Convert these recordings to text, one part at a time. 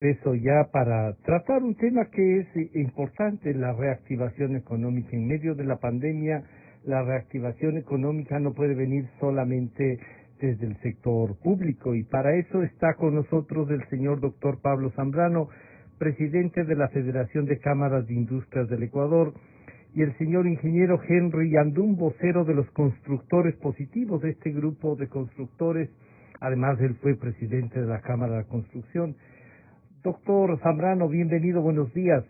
Eso ya para tratar un tema que es importante, la reactivación económica. En medio de la pandemia, la reactivación económica no puede venir solamente desde el sector público, y para eso está con nosotros el señor doctor Pablo Zambrano, presidente de la Federación de Cámaras de Industrias del Ecuador, y el señor ingeniero Henry Yandún, vocero de los constructores positivos, de este grupo de constructores. Además, él fue presidente de la Cámara de Construcción. Doctor Zambrano, bienvenido, buenos días.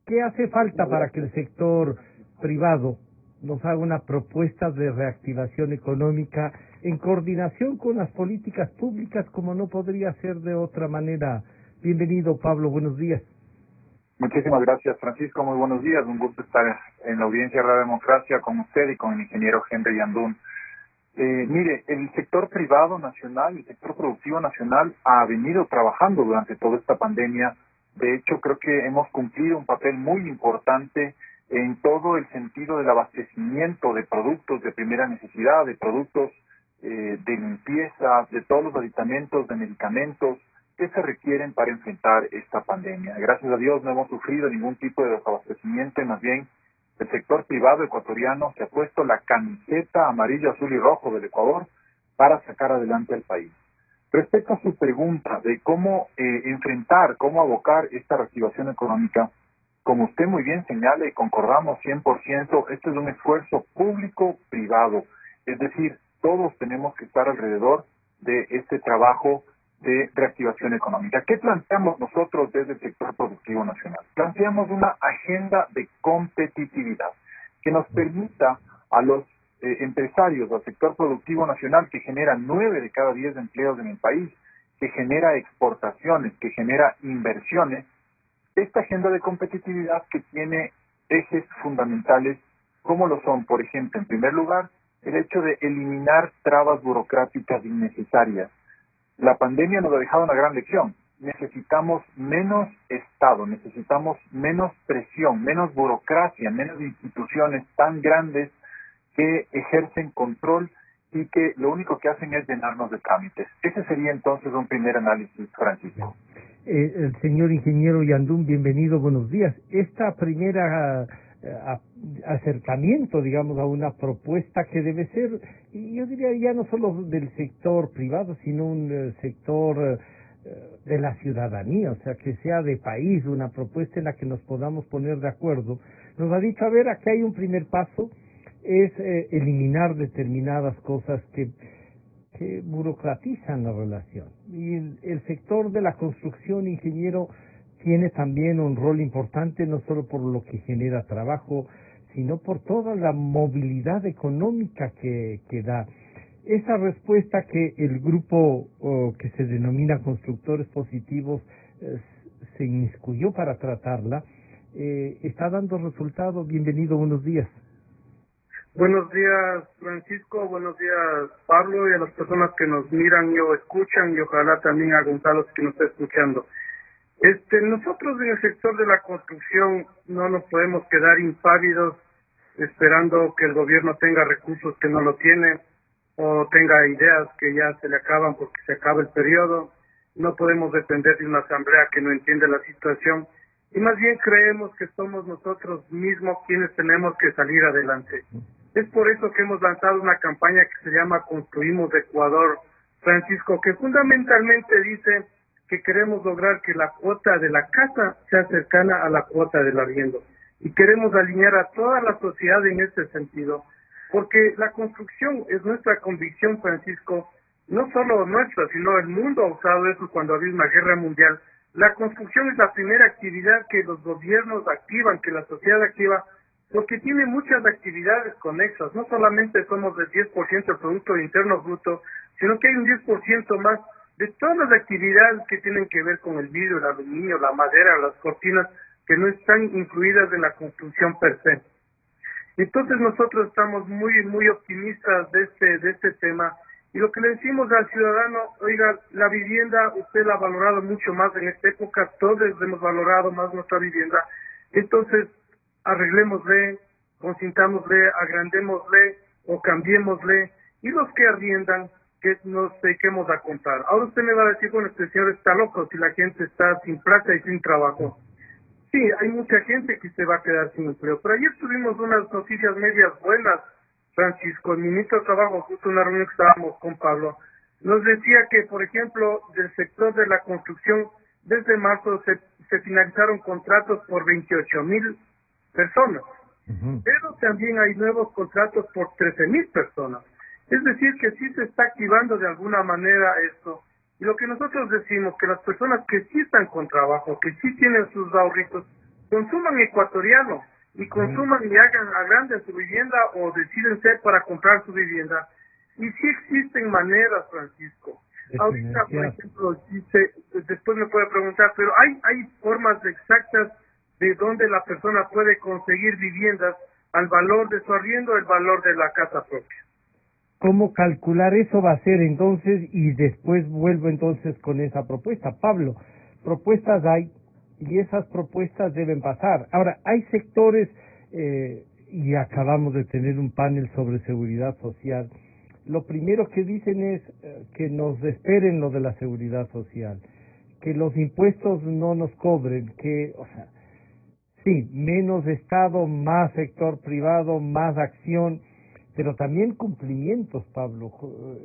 ¿Qué hace falta para que el sector privado nos haga una propuesta de reactivación económica en coordinación con las políticas públicas, como no podría ser de otra manera? Bienvenido, Pablo, buenos días. Muchísimas gracias, Francisco. Muy buenos días. Un gusto estar en la audiencia de Radio Democracia con usted y con el ingeniero Henry Yandún. Mire, el sector privado nacional, el sector productivo nacional ha venido trabajando durante toda esta pandemia. De hecho, creo que hemos cumplido un papel muy importante en todo el sentido del abastecimiento de productos de primera necesidad, de productos de limpieza, de todos los aditamentos, de medicamentos que se requieren para enfrentar esta pandemia. Gracias a Dios no hemos sufrido ningún tipo de desabastecimiento, más bien el sector privado ecuatoriano se ha puesto la camiseta amarillo, azul y rojo del Ecuador para sacar adelante al país. Respecto a su pregunta de cómo enfrentar, cómo abocar esta reactivación económica, como usted muy bien señala y concordamos 100%, esto es un esfuerzo público-privado. Es decir, todos tenemos que estar alrededor de este trabajo de reactivación económica. ¿Qué planteamos nosotros desde el sector productivo nacional? Planteamos una agenda de competitividad que nos permita a los empresarios del sector productivo nacional, que genera 9 de cada 10 empleos en el país, que genera exportaciones, que genera inversiones, esta agenda de competitividad que tiene ejes fundamentales, como lo son, por ejemplo, en primer lugar, el hecho de eliminar trabas burocráticas innecesarias. La pandemia nos ha dejado una gran lección. Necesitamos menos Estado, necesitamos menos presión, menos burocracia, menos instituciones tan grandes que ejercen control y que lo único que hacen es llenarnos de trámites. Ese sería entonces un primer análisis, Francisco. El señor ingeniero Yandún, bienvenido, buenos días. Esta primera acercamiento, digamos, a una propuesta que debe ser, yo diría, ya no solo del sector privado, sino un sector de la ciudadanía, o sea, que sea de país, una propuesta en la que nos podamos poner de acuerdo. Nos ha dicho, a ver, aquí hay un primer paso, es eliminar determinadas cosas que burocratizan la relación. Y el sector de la construcción, ingeniero, tiene también un rol importante, no solo por lo que genera trabajo, sino por toda la movilidad económica que da. Esa respuesta que el grupo que se denomina Constructores Positivos se inmiscuyó para tratarla, está dando resultados. Bienvenido, buenos días. Buenos días, Francisco, buenos días, Pablo, y a las personas que nos miran y o escuchan, y ojalá también a Gonzalo que nos está escuchando. Nosotros en el sector de la construcción no nos podemos quedar impávidos esperando que el gobierno tenga recursos que no lo tiene, o tenga ideas que ya se le acaban porque se acaba el periodo. No podemos depender de una asamblea que no entiende la situación, y más bien creemos que somos nosotros mismos quienes tenemos que salir adelante. Es por eso que hemos lanzado una campaña que se llama Construimos Ecuador, Francisco, que fundamentalmente dice que queremos lograr que la cuota de la casa sea cercana a la cuota del arriendo. Y queremos alinear a toda la sociedad en este sentido, porque la construcción es nuestra convicción, Francisco, no solo nuestra, sino el mundo ha usado eso cuando había una guerra mundial. La construcción es la primera actividad que los gobiernos activan, que la sociedad activa, porque tiene muchas actividades conexas. No solamente somos del 10% del Producto Interno Bruto, sino que hay un 10% más de todas las actividades que tienen que ver con el vidrio, el aluminio, la madera, las cortinas, que no están incluidas en la construcción per se. Entonces nosotros estamos muy optimistas de este tema, y lo que le decimos al ciudadano, oiga, la vivienda usted la ha valorado mucho más en esta época, todos hemos valorado más nuestra vivienda, entonces arreglémosle, consintámosle, agrandémosle o cambiémosle, y los que arriendan que nos dediquemos a comprar. Ahora usted me va a decir, bueno, este señor está loco si la gente está sin plata y sin trabajo. Sí, hay mucha gente que se va a quedar sin empleo, pero ayer tuvimos unas noticias medias buenas, Francisco. El ministro de Trabajo, justo en una reunión que estábamos con Pablo, nos decía que, por ejemplo, del sector de la construcción, desde marzo se finalizaron contratos por 28,000 personas, pero también hay nuevos contratos por 13,000 personas. Es decir, que sí se está activando de alguna manera esto. Y lo que nosotros decimos, que las personas que sí están con trabajo, que sí tienen sus ahorritos, consuman ecuatoriano y consuman y agranden su vivienda o decídense para comprar su vivienda. Y sí existen maneras, Francisco. Ahorita, por ejemplo, después me puede preguntar, pero hay formas exactas de donde la persona puede conseguir viviendas al valor de su arriendo, el valor de la casa propia. ¿Cómo calcular eso va a ser entonces? Y después vuelvo entonces con esa propuesta. Pablo, propuestas hay y esas propuestas deben pasar. Ahora, hay sectores, y acabamos de tener un panel sobre seguridad social. Lo primero que dicen es que nos esperen lo de la seguridad social, que los impuestos no nos cobren, que, o sea, sí, menos Estado, más sector privado, más acción, pero también cumplimientos, Pablo.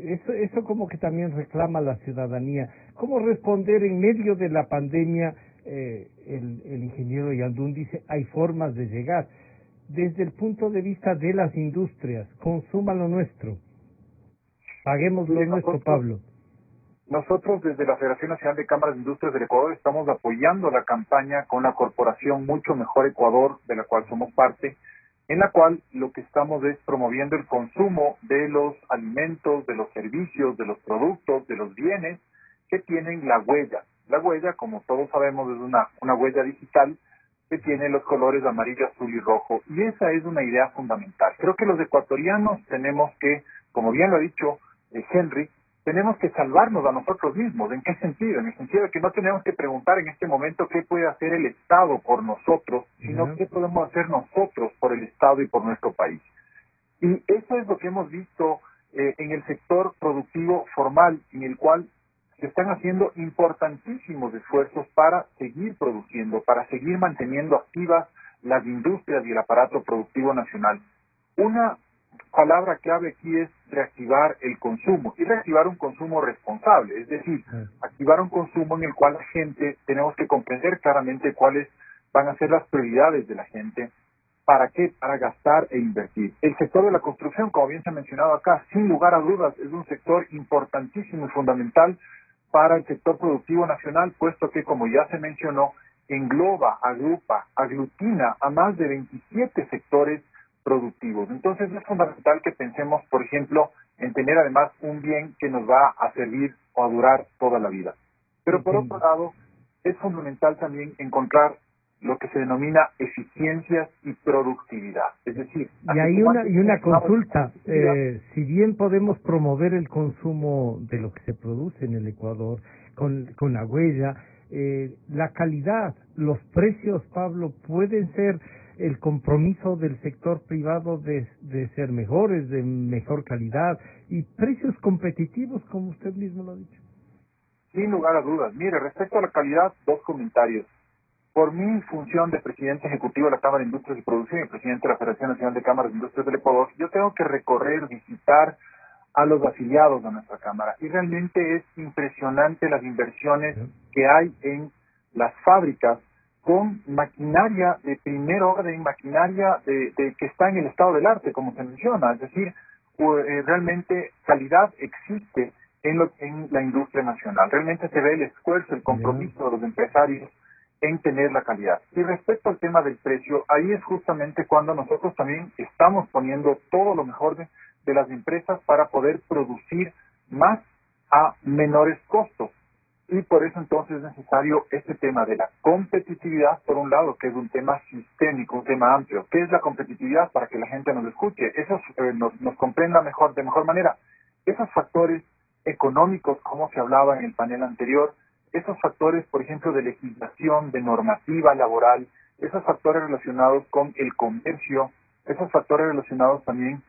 Eso como que también reclama la ciudadanía. ¿Cómo responder en medio de la pandemia? El ingeniero Yandún dice, hay formas de llegar. Desde el punto de vista de las industrias, consuman lo nuestro. Paguemos lo nuestro, Pablo. Nosotros desde la Federación Nacional de Cámaras de Industrias del Ecuador estamos apoyando la campaña con la corporación Mucho Mejor Ecuador, de la cual somos parte, en la cual lo que estamos es promoviendo el consumo de los alimentos, de los servicios, de los productos, de los bienes que tienen la huella. La huella, como todos sabemos, es una huella digital que tiene los colores amarillo, azul y rojo. Y esa es una idea fundamental. Creo que los ecuatorianos tenemos que, como bien lo ha dicho Henry, tenemos que salvarnos a nosotros mismos. ¿En qué sentido? En el sentido de que no tenemos que preguntar en este momento qué puede hacer el Estado por nosotros, sino qué podemos hacer nosotros por el Estado y por nuestro país. Y eso es lo que hemos visto en el sector productivo formal, en el cual se están haciendo importantísimos esfuerzos para seguir produciendo, para seguir manteniendo activas las industrias y el aparato productivo nacional. Una palabra clave aquí es reactivar el consumo y reactivar un consumo responsable, es decir, activar un consumo en el cual la gente, tenemos que comprender claramente cuáles van a ser las prioridades de la gente. ¿Para qué? Para gastar e invertir. El sector de la construcción, como bien se ha mencionado acá, sin lugar a dudas es un sector importantísimo y fundamental para el sector productivo nacional, puesto que, como ya se mencionó, engloba, agrupa, aglutina a más de 27 sectores productivos. Entonces es fundamental que pensemos, por ejemplo, en tener además un bien que nos va a servir o a durar toda la vida. Pero por otro lado, es fundamental también encontrar lo que se denomina eficiencias y productividad. Es decir, y hay una consulta, si bien podemos promover el consumo de lo que se produce en el Ecuador con la huella, la calidad, los precios, Pablo, pueden ser el compromiso del sector privado de ser mejores, de mejor calidad y precios competitivos, como usted mismo lo ha dicho. Sin lugar a dudas. Mire, respecto a la calidad, dos comentarios. Por mi función de presidente ejecutivo de la Cámara de Industrias y Producción y presidente de la Federación Nacional de Cámaras de Industrias del Ecuador, yo tengo que recorrer, visitar a los afiliados de nuestra Cámara. Y realmente es impresionante las inversiones que hay en las fábricas con maquinaria de primer orden, maquinaria que está en el estado del arte, como se menciona. Es decir, realmente calidad existe en la industria nacional. Realmente se ve el esfuerzo, el compromiso de los empresarios en tener la calidad. Y respecto al tema del precio, ahí es justamente cuando nosotros también estamos poniendo todo lo mejor de las empresas para poder producir más a menores costos. Y por eso entonces es necesario este tema de la competitividad, por un lado, que es un tema sistémico, un tema amplio. ¿Qué es la competitividad? Para que la gente nos escuche, eso nos comprenda de mejor manera. Esos factores económicos, como se hablaba en el panel anterior, esos factores, por ejemplo, de legislación, de normativa laboral, esos factores relacionados con el comercio, esos factores relacionados también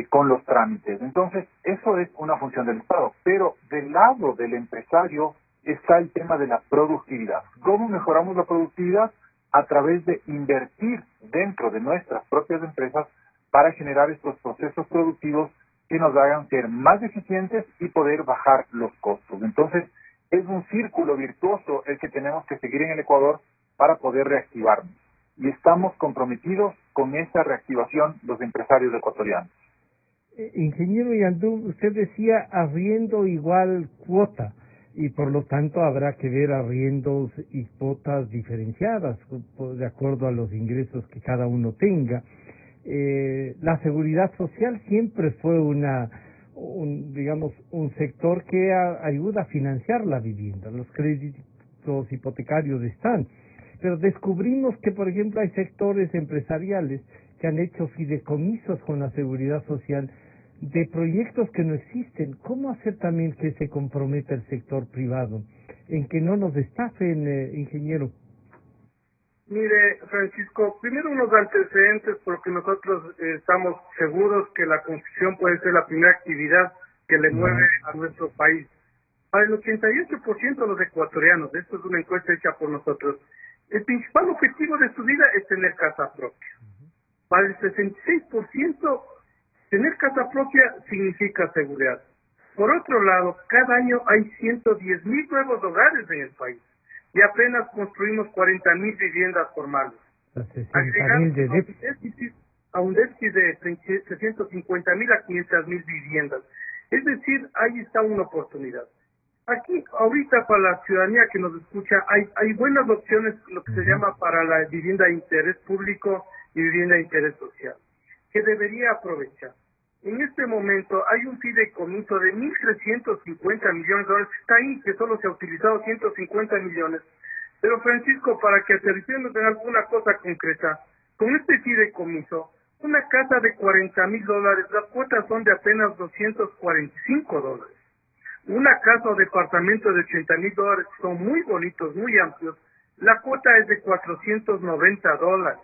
con los trámites. Entonces, eso es una función del Estado. Pero del lado del empresario está el tema de la productividad. ¿Cómo mejoramos la productividad? A través de invertir dentro de nuestras propias empresas para generar estos procesos productivos que nos hagan ser más eficientes y poder bajar los costos. Entonces, es un círculo virtuoso el que tenemos que seguir en el Ecuador para poder reactivarnos. Y estamos comprometidos con esta reactivación los empresarios ecuatorianos. Ingeniero Yandún, usted decía arriendo igual cuota, y por lo tanto habrá que ver arriendos y cuotas diferenciadas de acuerdo a los ingresos que cada uno tenga. La seguridad social siempre fue un sector que ayuda a financiar la vivienda. Los créditos hipotecarios están, pero descubrimos que, por ejemplo, hay sectores empresariales que han hecho fideicomisos con la seguridad social de proyectos que no existen. ¿Cómo hacer también que se comprometa el sector privado en que no nos estafen, ingeniero? Mire, Francisco, primero unos antecedentes, porque nosotros estamos seguros que la construcción puede ser la primera actividad que le mueve a nuestro país. Para el 88% de los ecuatorianos, esto es una encuesta hecha por nosotros, el principal objetivo de su vida es tener casa propia. Para el 66%, tener casa propia significa seguridad. Por otro lado, cada año hay 110,000 nuevos hogares en el país y apenas construimos 40,000 viviendas formales. Agregando a un déficit de 650,000 a 500,000 viviendas. Es decir, ahí está una oportunidad. Aquí, ahorita, para la ciudadanía que nos escucha, hay buenas opciones, lo que se llama para la vivienda de interés público y vivienda de interés social, que debería aprovechar. En este momento hay un fideicomiso de 1.350 millones de dólares, está ahí, que solo se ha utilizado 150 millones. Pero, Francisco, para que aterricemos en alguna cosa concreta, con este fideicomiso, una casa de 40,000 dólares, las cuotas son de apenas 245 dólares. Una casa o departamento de 80,000 dólares, son muy bonitos, muy amplios, la cuota es de 490 dólares.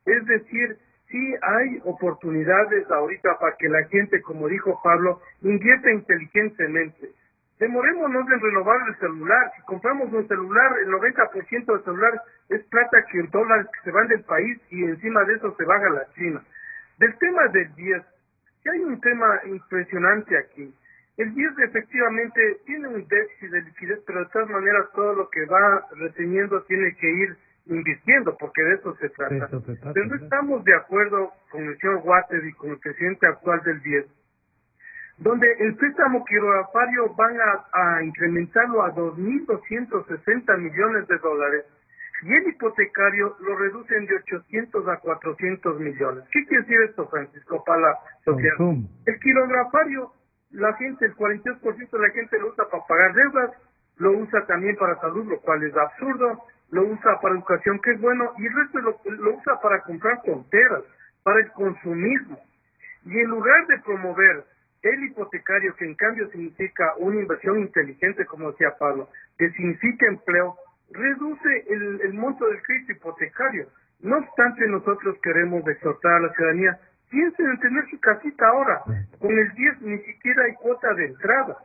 Es decir, sí hay oportunidades ahorita para que la gente, como dijo Pablo, invierta inteligentemente. Demorémonos en renovar el celular. Si compramos un celular, el 90% del celular es plata que en dólares que se van del país y encima de eso se baja la China. Del tema del 10, sí hay un tema impresionante aquí. El 10 efectivamente tiene un déficit de liquidez, pero de todas maneras todo lo que va reteniendo tiene que ir invirtiendo, porque de eso se trata. Pero no estamos de acuerdo con el señor Waters y con el presidente actual del 10, donde el préstamo quirogafario van a incrementarlo a 2.260 millones de dólares y el hipotecario lo reducen de 800 a 400 millones. ¿Qué quiere decir esto, Francisco, para la sociedad? El quirogafario, la gente, el 42% de la gente lo usa para pagar deudas, lo usa también para salud, lo cual es absurdo, lo usa para educación, que es bueno, y el resto lo usa para comprar tonteras, para el consumismo. Y en lugar de promover el hipotecario, que en cambio significa una inversión inteligente, como decía Pablo, que significa empleo, reduce el monto del crédito hipotecario. No obstante, nosotros queremos exhortar a la ciudadanía, piensen en tener su casita ahora. Con el 10 ni siquiera hay cuota de entrada.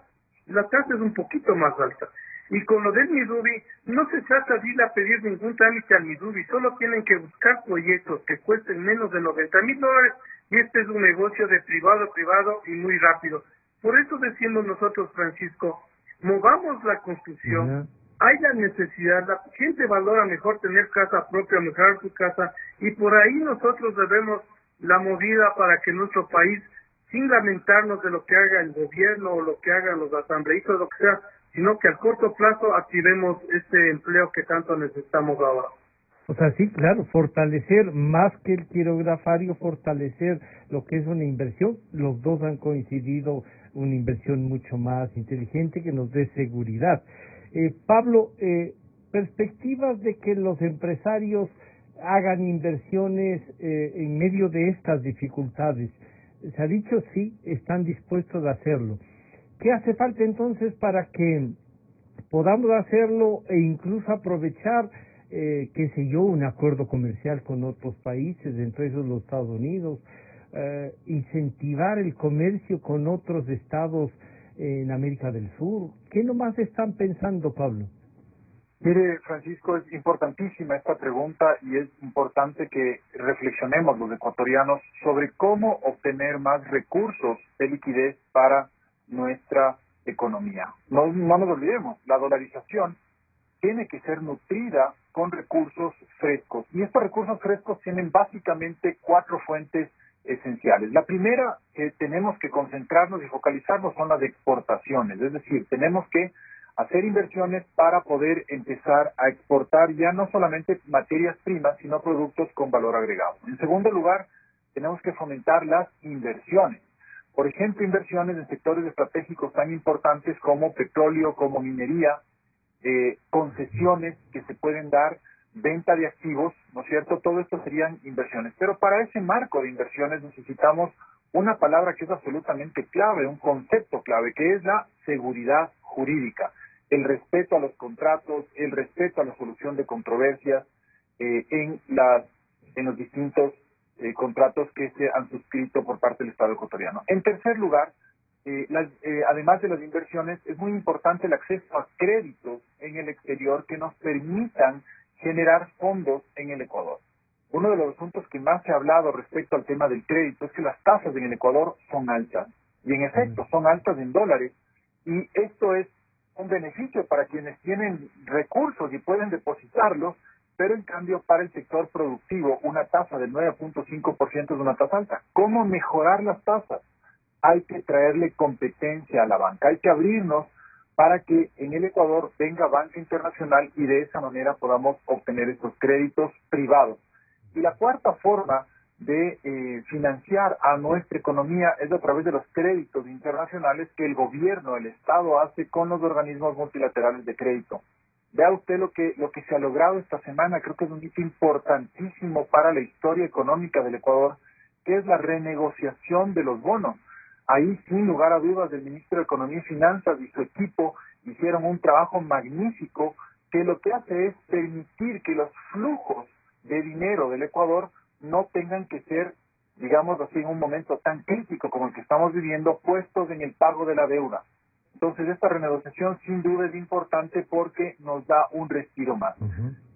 La tasa es un poquito más alta. Y con lo del Midubi, no se trata de ir a pedir ningún trámite al Midubi, solo tienen que buscar proyectos que cuesten menos de 90,000 dólares, y este es un negocio de privado a privado y muy rápido. Por eso decimos nosotros, Francisco, movamos la construcción, hay la necesidad, la gente valora mejor tener casa propia, mejorar su casa, y por ahí nosotros debemos la movida para que nuestro país, sin lamentarnos de lo que haga el gobierno o lo que hagan los asambleístas, lo que sea, sino que a corto plazo activemos este empleo que tanto necesitamos ahora. O sea, sí, claro, fortalecer más que el quirogafario, fortalecer lo que es una inversión. Los dos han coincidido, una inversión mucho más inteligente que nos dé seguridad. Pablo, perspectivas de que los empresarios hagan inversiones en medio de estas dificultades. Se ha dicho sí, están dispuestos a hacerlo. ¿Qué hace falta entonces para que podamos hacerlo e incluso aprovechar, qué sé yo, un acuerdo comercial con otros países, entre esos los Estados Unidos, incentivar el comercio con otros estados en América del Sur? ¿Qué nomás están pensando, Pablo? Mire, Francisco, es importantísima esta pregunta y es importante que reflexionemos los ecuatorianos sobre cómo obtener más recursos de liquidez para nuestra economía. No nos olvidemos, la dolarización tiene que ser nutrida con recursos frescos. Y estos recursos frescos tienen básicamente 4 fuentes esenciales. La primera que tenemos que concentrarnos y focalizarnos son las exportaciones, es decir, tenemos que hacer inversiones para poder empezar a exportar ya no solamente materias primas, sino productos con valor agregado. En segundo lugar, tenemos que fomentar las inversiones. Por ejemplo, inversiones en sectores estratégicos tan importantes como petróleo, como minería, concesiones que se pueden dar, venta de activos, ¿no es cierto? Todo esto serían inversiones. Pero para ese marco de inversiones necesitamos una palabra que es absolutamente clave, un concepto clave, que es la seguridad jurídica, el respeto a los contratos, el respeto a la solución de controversias en los distintos contratos que se han suscrito por parte del Estado ecuatoriano. En tercer lugar, además de las inversiones, es muy importante el acceso a créditos en el exterior que nos permitan generar fondos en el Ecuador. Uno de los asuntos que más se ha hablado respecto al tema del crédito es que las tasas en el Ecuador son altas, y en efecto son altas en dólares, y esto es un beneficio para quienes tienen recursos y pueden depositarlos, pero en cambio para el sector productivo una tasa del 9.5% es una tasa alta. ¿Cómo mejorar las tasas? Hay que traerle competencia a la banca, hay que abrirnos para que en el Ecuador venga banca internacional y de esa manera podamos obtener estos créditos privados. Y la cuarta forma de financiar a nuestra economía es a través de los créditos internacionales que el gobierno, el Estado hace con los organismos multilaterales de crédito. Vea usted lo que se ha logrado esta semana, creo que es un hito importantísimo para la historia económica del Ecuador, que es la renegociación de los bonos. Ahí, sin lugar a dudas, el ministro de Economía y Finanzas y su equipo hicieron un trabajo magnífico que lo que hace es permitir que los flujos de dinero del Ecuador no tengan que ser, digamos así, en un momento tan crítico como el que estamos viviendo, puestos en el pago de la deuda. Entonces, esta renegociación sin duda es importante porque nos da un respiro más.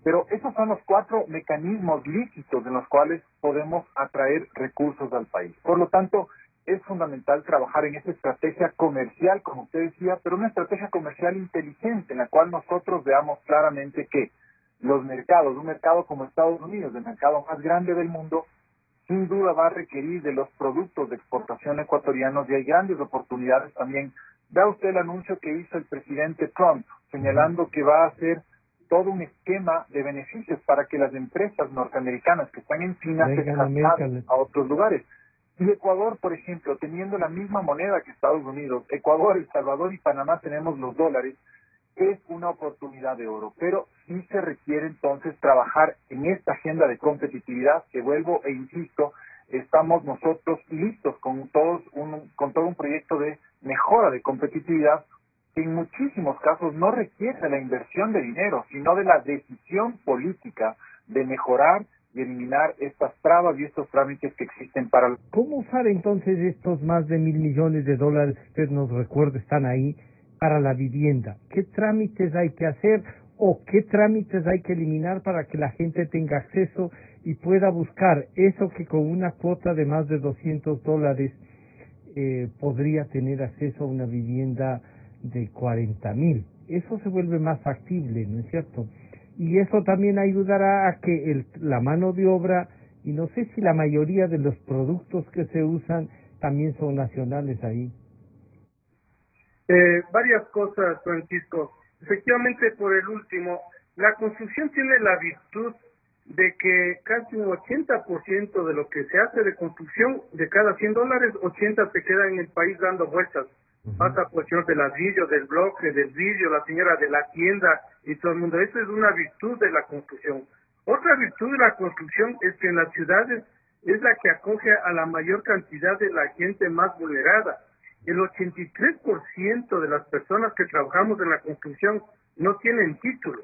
Pero esos son los 4 mecanismos lícitos en los cuales podemos atraer recursos al país. Por lo tanto, es fundamental trabajar en esa estrategia comercial, como usted decía, pero una estrategia comercial inteligente en la cual nosotros veamos claramente que los mercados, un mercado como Estados Unidos, el mercado más grande del mundo, sin duda va a requerir de los productos de exportación ecuatorianos y hay grandes oportunidades también. Vea usted el anuncio que hizo el presidente Trump, señalando que va a hacer todo un esquema de beneficios para que las empresas norteamericanas que están en China se trasladen a otros lugares. Y Ecuador, por ejemplo, teniendo la misma moneda que Estados Unidos, Ecuador, El Salvador y Panamá tenemos los dólares, es una oportunidad de oro, pero sí se requiere entonces trabajar en esta agenda de competitividad que vuelvo e insisto, estamos nosotros listos con todo un proyecto de mejora de competitividad que en muchísimos casos no requiere de la inversión de dinero, sino de la decisión política de mejorar y eliminar estas trabas y estos trámites que existen para... ¿Cómo usar entonces estos más de $1.000 millones que usted nos recuerda están ahí para la vivienda? ¿Qué trámites hay que hacer o qué trámites hay que eliminar para que la gente tenga acceso y pueda buscar eso que con una cuota de más de $200 podría tener acceso a una vivienda de 40.000? Eso se vuelve más factible, ¿no es cierto? Y eso también ayudará a que la mano de obra, y no sé si la mayoría de los productos que se usan también son nacionales ahí. Varias cosas, Francisco. Efectivamente, por el último, la construcción tiene la virtud de que casi un 80% de lo que se hace de construcción, de cada $100, 80 se queda en el país dando vueltas. Pasa cuestión del ladrillo, del bloque, del vidrio, la señora de la tienda y todo el mundo. Eso es una virtud de la construcción. Otra virtud de la construcción es que en las ciudades es la que acoge a la mayor cantidad de la gente más vulnerada. El 83% de las personas que trabajamos en la construcción no tienen título.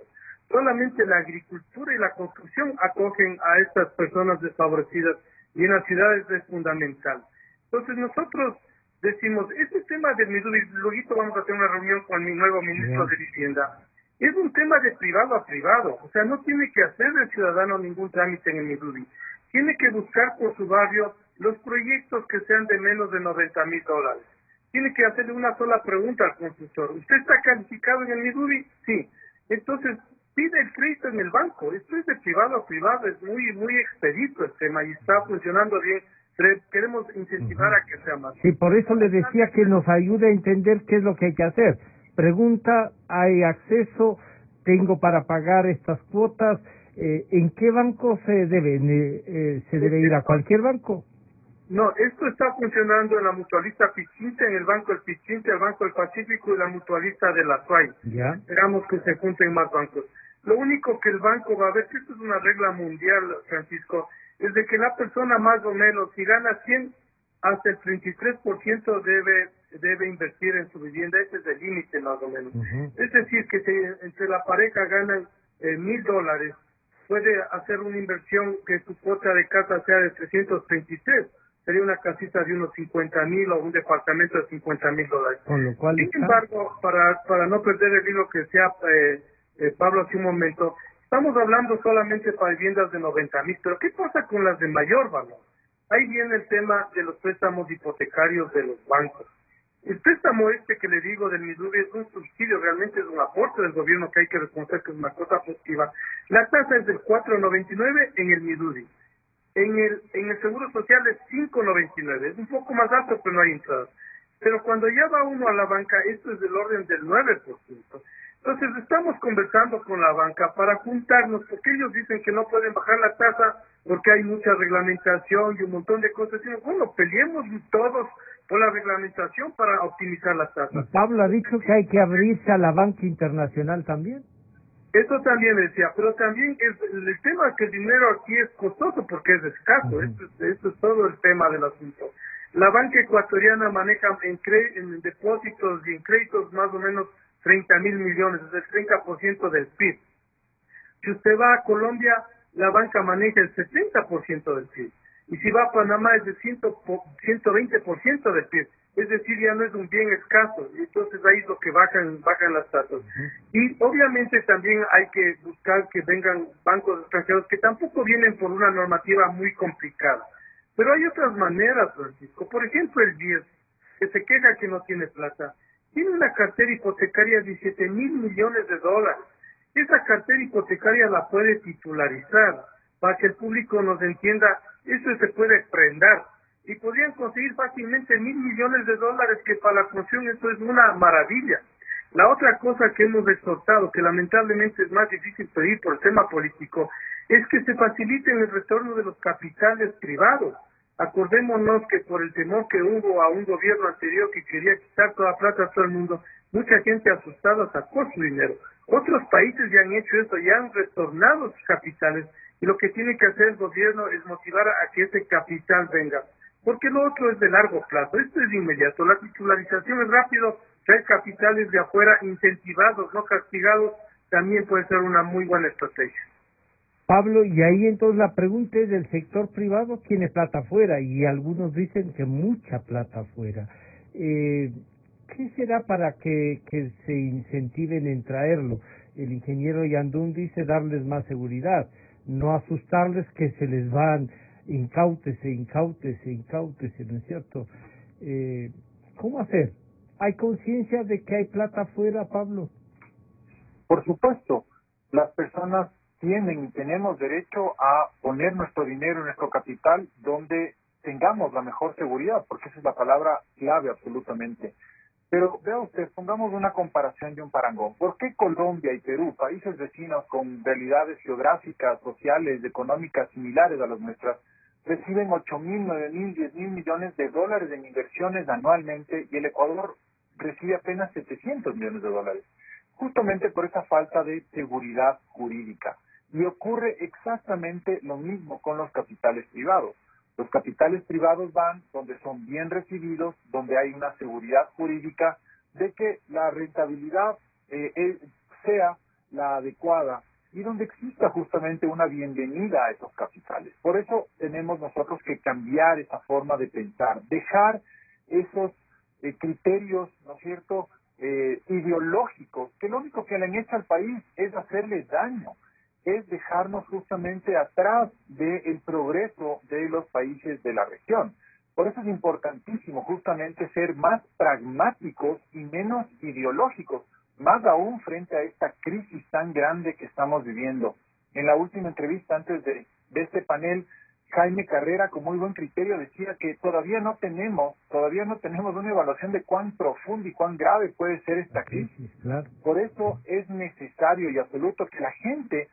Solamente la agricultura y la construcción acogen a estas personas desfavorecidas. y en las ciudades es fundamental. Entonces nosotros decimos, este tema del Midubi, luego vamos a hacer una reunión con mi nuevo ministro de Vivienda, es un tema de privado a privado, o sea, no tiene que hacer el ciudadano ningún trámite en el Midubi, tiene que buscar por su barrio los proyectos que sean de menos de $90,000. Tiene que hacerle una sola pregunta al constructor. ¿Usted está calificado en el Midubi? Sí. Entonces, pide el crédito en el banco. Esto es de privado a privado, es muy expedito el tema y está funcionando bien. Queremos incentivar a que sea más. Sí, por eso le decía que nos ayude a entender qué es lo que hay que hacer. Pregunta, ¿hay acceso? ¿Tengo para pagar estas cuotas? ¿En qué banco se debe? ¿Se debe ir a cualquier banco? No, esto está funcionando en la mutualista Pichincha, en el Banco del Pichincha, el Banco del Pacífico y la mutualista de la SUAY. Ya. Esperamos que se junten más bancos. Lo único que el banco va a ver, que esto es una regla mundial, Francisco, es de que la persona más o menos, si gana 100, hasta el 33% debe invertir en su vivienda. Ese es el límite más o menos. Es decir, que si entre la pareja ganan $1,000, puede hacer una inversión que su cuota de casa sea de 333. Sería una casita de unos 50,000 o un departamento de $50,000. Con lo cual Sin embargo, para no perder el hilo que decía Pablo hace un momento, estamos hablando solamente para viviendas de 90,000, pero ¿qué pasa con las de mayor valor? Ahí viene el tema de los préstamos hipotecarios de los bancos. El préstamo que le digo del Midubi es un subsidio, realmente es un aporte del gobierno que hay que reconocer que es una cosa positiva. La tasa es del 4.99 en el Midubi. En el Seguro Social es 5.99, es un poco más alto, pero no hay entradas. Pero cuando ya va uno a la banca, esto es del orden del 9%. Entonces estamos conversando con la banca para juntarnos, porque ellos dicen que no pueden bajar la tasa porque hay mucha reglamentación y un montón de cosas. Y bueno, peleemos todos por la reglamentación para optimizar las tasas. Y Pablo ha dicho que hay que abrirse a la banca internacional también. Eso también decía, pero también el tema es que el dinero aquí es costoso porque es escaso. Eso es todo el tema del asunto. La banca ecuatoriana maneja en depósitos y en créditos más o menos 30,000 millones, es el 30% del PIB. Si usted va a Colombia, la banca maneja el 70% del PIB. Y si va a Panamá es de 120% del PIB. Es decir, ya no es un bien escaso. Y entonces ahí es lo que bajan las tasas. Y obviamente también hay que buscar que vengan bancos extranjeros que tampoco vienen por una normativa muy complicada. Pero hay otras maneras, Francisco. Por ejemplo, el BIES, que se queja que no tiene plata, tiene una cartera hipotecaria de $17,000 millones. Esa cartera hipotecaria la puede titularizar para que el público nos entienda. Eso se puede prendar y podrían conseguir fácilmente $1,000 millones, que para la construcción eso es una maravilla. La otra cosa que hemos exhortado, que lamentablemente es más difícil pedir por el tema político, es que se faciliten el retorno de los capitales privados. Acordémonos que por el temor que hubo a un gobierno anterior que quería quitar toda plata a todo el mundo, mucha gente asustada sacó su dinero. Otros países ya han hecho eso, ya han retornado sus capitales, y lo que tiene que hacer el gobierno es motivar a que ese capital venga, porque lo otro es de largo plazo. Esto es inmediato, la titularización es rápido, traer capitales de afuera incentivados, no castigados, también puede ser una muy buena estrategia. Pablo, y ahí entonces la pregunta es del sector privado, tiene plata afuera, y algunos dicen que mucha plata afuera. ¿Qué será para que se incentiven en traerlo? El ingeniero Yandún dice darles más seguridad, no asustarles que se les van, incáutese, ¿no es cierto? ¿Cómo hacer? ¿Hay conciencia de que hay plata afuera, Pablo? Por supuesto, las personas tienen y tenemos derecho a poner nuestro dinero, nuestro capital, donde tengamos la mejor seguridad, porque esa es la palabra clave absolutamente. Pero vea usted, pongamos una comparación de un parangón. ¿Por qué Colombia y Perú, países vecinos con realidades geográficas, sociales, económicas similares a las nuestras, reciben 8,000, 9,000, 10,000 millones de dólares en inversiones anualmente y el Ecuador recibe apenas 700 millones de dólares? Justamente por esa falta de seguridad jurídica. Y ocurre exactamente lo mismo con los capitales privados. Los capitales privados van donde son bien recibidos, donde hay una seguridad jurídica de que la rentabilidad sea la adecuada y donde exista justamente una bienvenida a esos capitales. Por eso tenemos nosotros que cambiar esa forma de pensar, dejar esos criterios, ¿no es cierto?, ideológicos, que lo único que le han hecho al país es hacerle daño, es dejarnos justamente atrás del progreso de los países de la región. Por eso es importantísimo justamente ser más pragmáticos y menos ideológicos, más aún frente a esta crisis tan grande que estamos viviendo. En la última entrevista antes de este panel, Jaime Carrera, con muy buen criterio, decía que todavía no tenemos una evaluación de cuán profundo y cuán grave puede ser esta crisis. Claro. Por eso es necesario y absoluto que la gente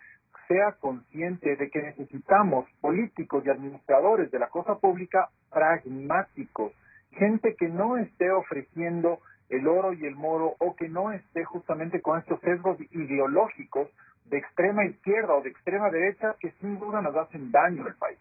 sea consciente de que necesitamos políticos y administradores de la cosa pública pragmáticos, gente que no esté ofreciendo el oro y el moro, o que no esté justamente con estos sesgos ideológicos de extrema izquierda o de extrema derecha que sin duda nos hacen daño al país.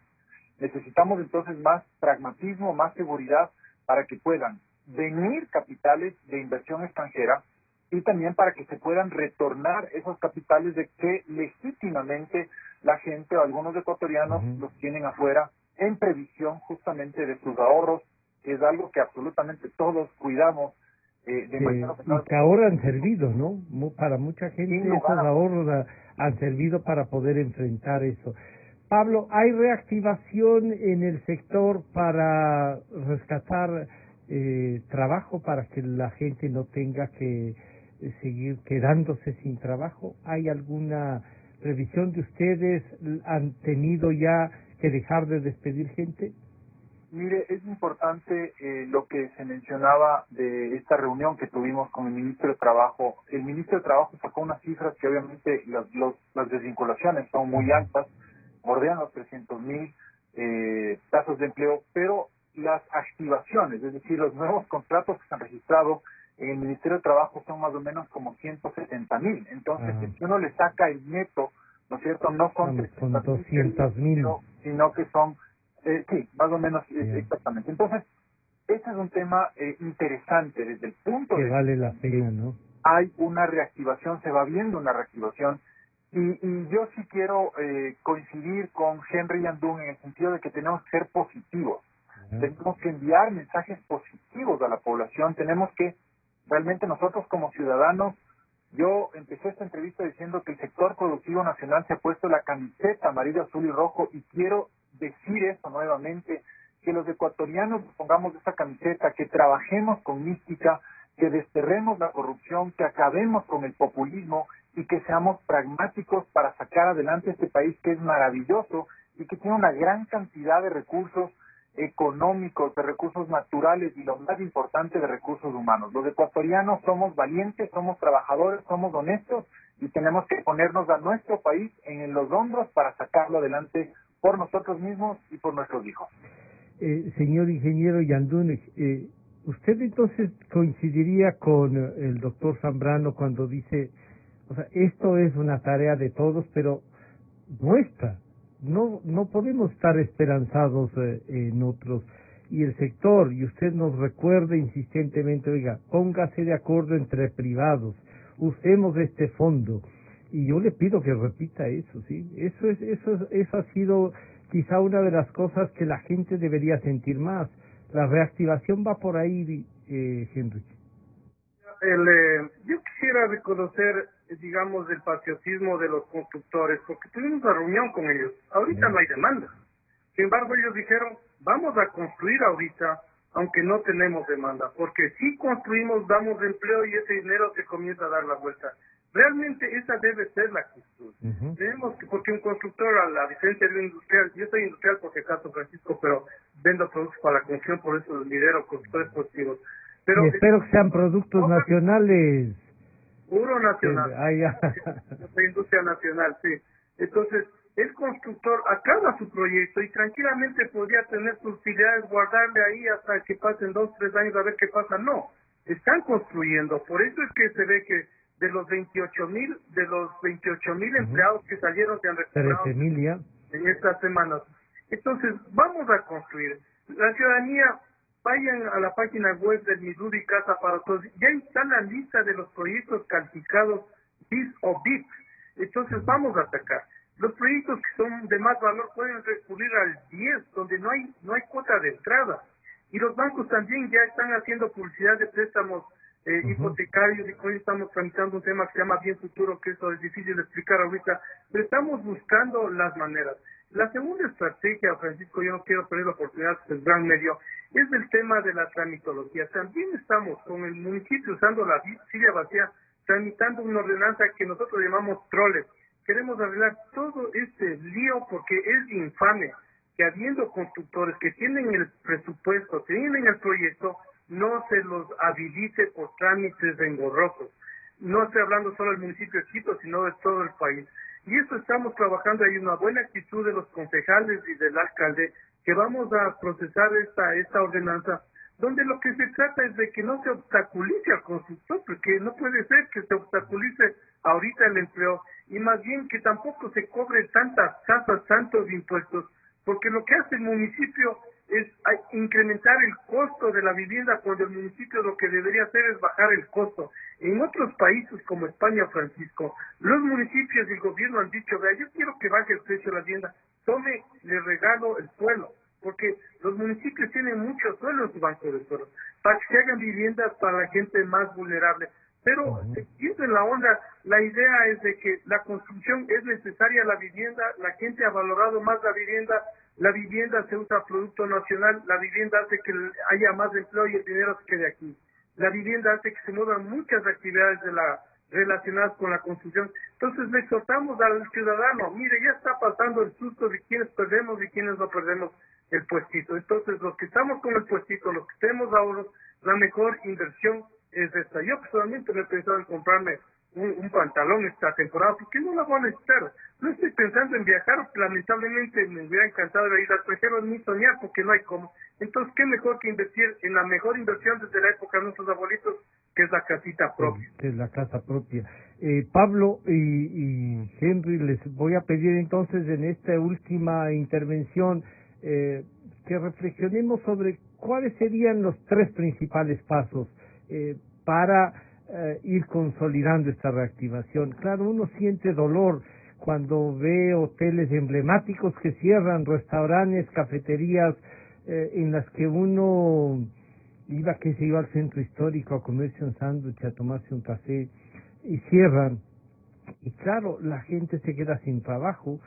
Necesitamos entonces más pragmatismo, más seguridad para que puedan venir capitales de inversión extranjera y también para que se puedan retornar esos capitales de que legítimamente la gente o algunos ecuatorianos los tienen afuera en previsión justamente de sus ahorros, que es algo que absolutamente todos cuidamos. Y que ahora han servido, ¿no? Para mucha gente esos ahorros han servido para poder enfrentar eso. Pablo, ¿hay reactivación en el sector para rescatar trabajo, para que la gente no tenga que seguir quedándose sin trabajo? ¿Hay alguna previsión de ustedes? ¿Han tenido ya que dejar de despedir gente? Mire, es importante lo que se mencionaba de esta reunión que tuvimos con el ministro de Trabajo. El ministro de Trabajo sacó unas cifras que obviamente las desvinculaciones son muy altas, bordean los 300,000 casos de empleo, pero las activaciones, es decir, los nuevos contratos que se han registrado en el Ministerio de Trabajo son más o menos como 170,000. Entonces, si uno le saca el neto, ¿no es cierto? No son 200,000, sino que son sí, más o menos, exactamente. Entonces, este es un tema interesante desde el punto de vista. Que vale la pena, ¿no? Hay una reactivación, se va viendo una reactivación, y yo sí quiero coincidir con Henry Yandún en el sentido de que tenemos que ser positivos. Tenemos que enviar mensajes positivos a la población, tenemos que, realmente nosotros como ciudadanos, yo empecé esta entrevista diciendo que el sector productivo nacional se ha puesto la camiseta amarillo, azul y rojo, y quiero decir eso nuevamente, que los ecuatorianos pongamos esta camiseta, que trabajemos con mística, que desterremos la corrupción, que acabemos con el populismo y que seamos pragmáticos para sacar adelante este país que es maravilloso y que tiene una gran cantidad de recursos económicos, de recursos naturales y lo más importante, de recursos humanos. Los ecuatorianos somos valientes, somos trabajadores, somos honestos y tenemos que ponernos a nuestro país en los hombros para sacarlo adelante por nosotros mismos y por nuestros hijos. Señor ingeniero Yandún, ¿usted entonces coincidiría con el doctor Zambrano cuando dice, o sea, esto es una tarea de todos, pero nuestra? No podemos estar esperanzados en otros. Y el sector, y usted nos recuerda insistentemente, oiga, póngase de acuerdo entre privados, usemos este fondo. Y yo le pido que repita eso, ¿sí? Eso ha sido quizá una de las cosas que la gente debería sentir más. La reactivación va por ahí, Henry. Yo quisiera reconocer, digamos, el patriotismo de los constructores, porque tuvimos una reunión con ellos. Ahorita no hay demanda. Sin embargo, ellos dijeron, vamos a construir ahorita, aunque no tenemos demanda, porque si construimos, damos empleo y ese dinero se comienza a dar la vuelta. Realmente esa debe ser la actitud. Tenemos que, porque un constructor, a la diferencia de un industrial, yo soy industrial por si acaso, Francisco, pero vendo productos para la construcción, por eso lidero constructores positivos. Pero y espero que sean productos nacionales. Puro nacional. Yo soy industria nacional, sí. Entonces, el constructor acaba su proyecto y tranquilamente podría tener sus utilidades, guardarle ahí hasta que pasen 2, 3 años a ver qué pasa. No, están construyendo. Por eso es que se ve que de los 28,000 empleados que salieron se han recuperado 13,000 ya en estas semanas. Entonces, vamos a construir. La ciudadanía, vayan a la página web del Miduri Casa para Todos. Ya está la lista de los proyectos calificados BIS o BIP. Entonces vamos a atacar. Los proyectos que son de más valor pueden recurrir al 10, donde no hay cuota de entrada. Y los bancos también ya están haciendo publicidad de préstamos hipotecarios, y hoy estamos tramitando un tema que se llama Bien Futuro, que eso es difícil de explicar ahorita, pero estamos buscando las maneras. La segunda estrategia, Francisco, yo no quiero perder la oportunidad, que es el gran medio, es el tema de la tramitología. También estamos con el municipio usando la silla vacía, tramitando una ordenanza que nosotros llamamos troles. Queremos arreglar todo este lío porque es infame que habiendo constructores que tienen el presupuesto, tienen el proyecto, no se los habilite por trámites engorrosos. No estoy hablando solo del municipio de Quito, sino de todo el país. Y eso estamos trabajando, hay una buena actitud de los concejales y del alcalde, que vamos a procesar esta ordenanza, donde lo que se trata es de que no se obstaculice al constructor, porque no puede ser que se obstaculice ahorita el empleo, y más bien que tampoco se cobre tantas tasas, tantos impuestos, porque lo que hace el municipio es incrementar el costo de la vivienda, cuando el municipio lo que debería hacer es bajar el costo. En otros países como España, Francisco, los municipios y el gobierno han dicho, vea, yo quiero que baje el precio de la vivienda, le regalo el suelo, porque los municipios tienen mucho suelo en su banco de suelo, para que se hagan viviendas para la gente más vulnerable. Pero, siguiendo en la onda, la idea es de que la construcción es necesaria, la vivienda, la gente ha valorado más la vivienda se usa producto nacional, la vivienda hace que haya más empleo y el dinero se quede aquí. La vivienda hace que se muevan muchas actividades relacionadas con la construcción. Entonces le exhortamos al ciudadano, mire, ya está pasando el susto de quienes perdemos y quienes no perdemos el puestito. Entonces los que estamos con el puestito, los que tenemos ahorros, la mejor inversión es esta. Yo personalmente me he pensado en comprarme un pantalón esta temporada, porque no la voy a necesitar. No estoy pensando en viajar, lamentablemente me hubiera encantado de ir al extranjero, ni soñar, porque no hay cómo. Entonces, ¿qué mejor que invertir en la mejor inversión desde la época de nuestros abuelitos, que es la casita propia? Que es la casa propia. Pablo y Henry, les voy a pedir entonces en esta última intervención que reflexionemos sobre cuáles serían los 3 principales pasos para ir consolidando esta reactivación. Claro, uno siente dolor cuando ve hoteles emblemáticos que cierran, restaurantes, cafeterías en las que uno iba al centro histórico a comerse un sándwich, a tomarse un café, y cierran. Y claro, la gente se queda sin trabajo,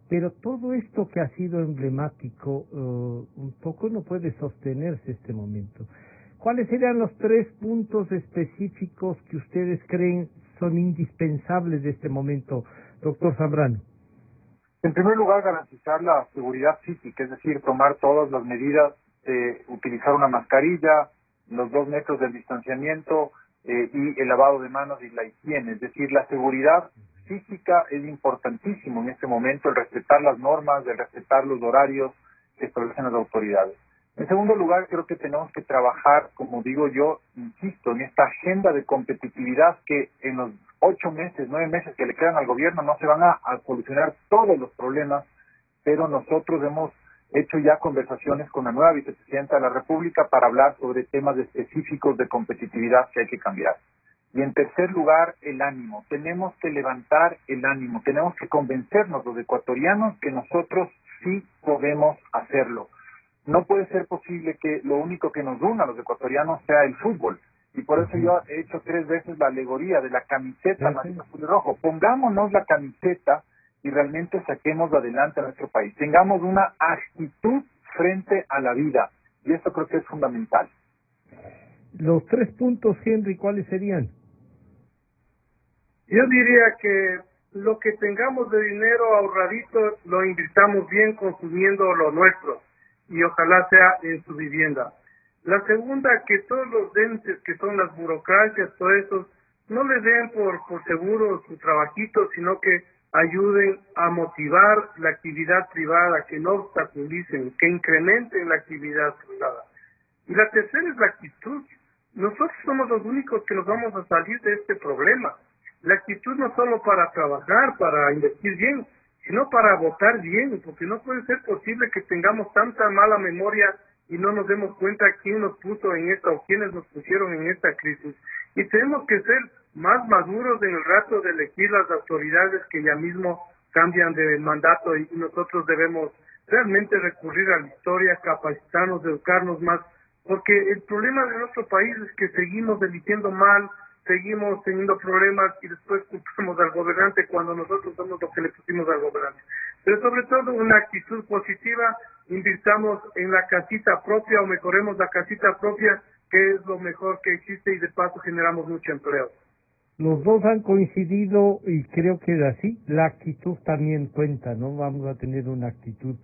pero todo esto que ha sido emblemático un poco no puede sostenerse este momento. ¿Cuáles serían los 3 puntos específicos que ustedes creen son indispensables de este momento, doctor Zambrano? En primer lugar, garantizar la seguridad física, es decir, tomar todas las medidas de utilizar una mascarilla, los 2 metros del distanciamiento y el lavado de manos y la higiene. Es decir, la seguridad física es importantísimo en este momento, el respetar las normas, el respetar los horarios que establecen las autoridades. En segundo lugar, creo que tenemos que trabajar, como digo yo, insisto, en esta agenda de competitividad que en los 8 meses, 9 meses que le quedan al gobierno no se van a solucionar todos los problemas, pero nosotros hemos hecho ya conversaciones con la nueva vicepresidenta de la República para hablar sobre temas específicos de competitividad que hay que cambiar. Y en tercer lugar, el ánimo. Tenemos que levantar el ánimo, tenemos que convencernos los ecuatorianos que nosotros sí podemos hacerlo. No puede ser posible que lo único que nos una a los ecuatorianos sea el fútbol. Y por eso yo he hecho 3 veces la alegoría de la camiseta amarillo, azul y rojo. Pongámonos la camiseta y realmente saquemos adelante a nuestro país. Tengamos una actitud frente a la vida. Y esto creo que es fundamental. Los 3 puntos, Henry, ¿cuáles serían? Yo diría que lo que tengamos de dinero ahorradito lo invirtamos bien consumiendo lo nuestro. Y ojalá sea en su vivienda. La segunda, que todos los entes que son las burocracias, todo eso, no les den por seguro su trabajito, sino que ayuden a motivar la actividad privada, que no obstaculicen, que incrementen la actividad privada. Y la tercera es la actitud. Nosotros somos los únicos que nos vamos a salir de este problema. La actitud no solo para trabajar, para invertir bien, sino para votar bien, porque no puede ser posible que tengamos tanta mala memoria y no nos demos cuenta quién nos puso en esta o quiénes nos pusieron en esta crisis. Y tenemos que ser más maduros en el rato de elegir las autoridades que ya mismo cambian de mandato, y nosotros debemos realmente recurrir a la historia, capacitarnos, educarnos más, porque el problema de nuestro país es que seguimos eligiendo mal, seguimos teniendo problemas y después culpamos al gobernante cuando nosotros somos los que le pusimos al gobernante. Pero sobre todo una actitud positiva, invirtamos en la casita propia o mejoremos la casita propia, que es lo mejor que existe, y de paso generamos mucho empleo. Los dos han coincidido y creo que es así. La actitud también cuenta, ¿no? Vamos a tener una actitud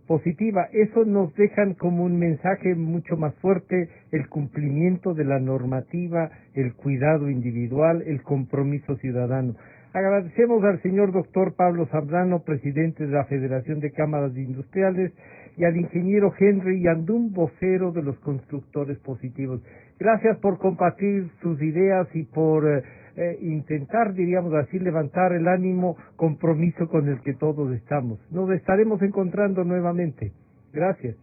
positiva. Eso nos dejan como un mensaje mucho más fuerte: el cumplimiento de la normativa, el cuidado individual, el compromiso ciudadano. Agradecemos al señor doctor Pablo Zambrano, presidente de la Federación de Cámaras Industriales, y al ingeniero Henry Yandún, vocero de los constructores positivos. Gracias por compartir sus ideas y por intentar, diríamos así, levantar el ánimo, compromiso con el que todos estamos. Nos estaremos encontrando nuevamente. Gracias.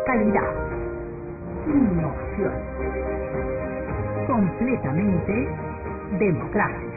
Calidad, innovación, completamente democrático.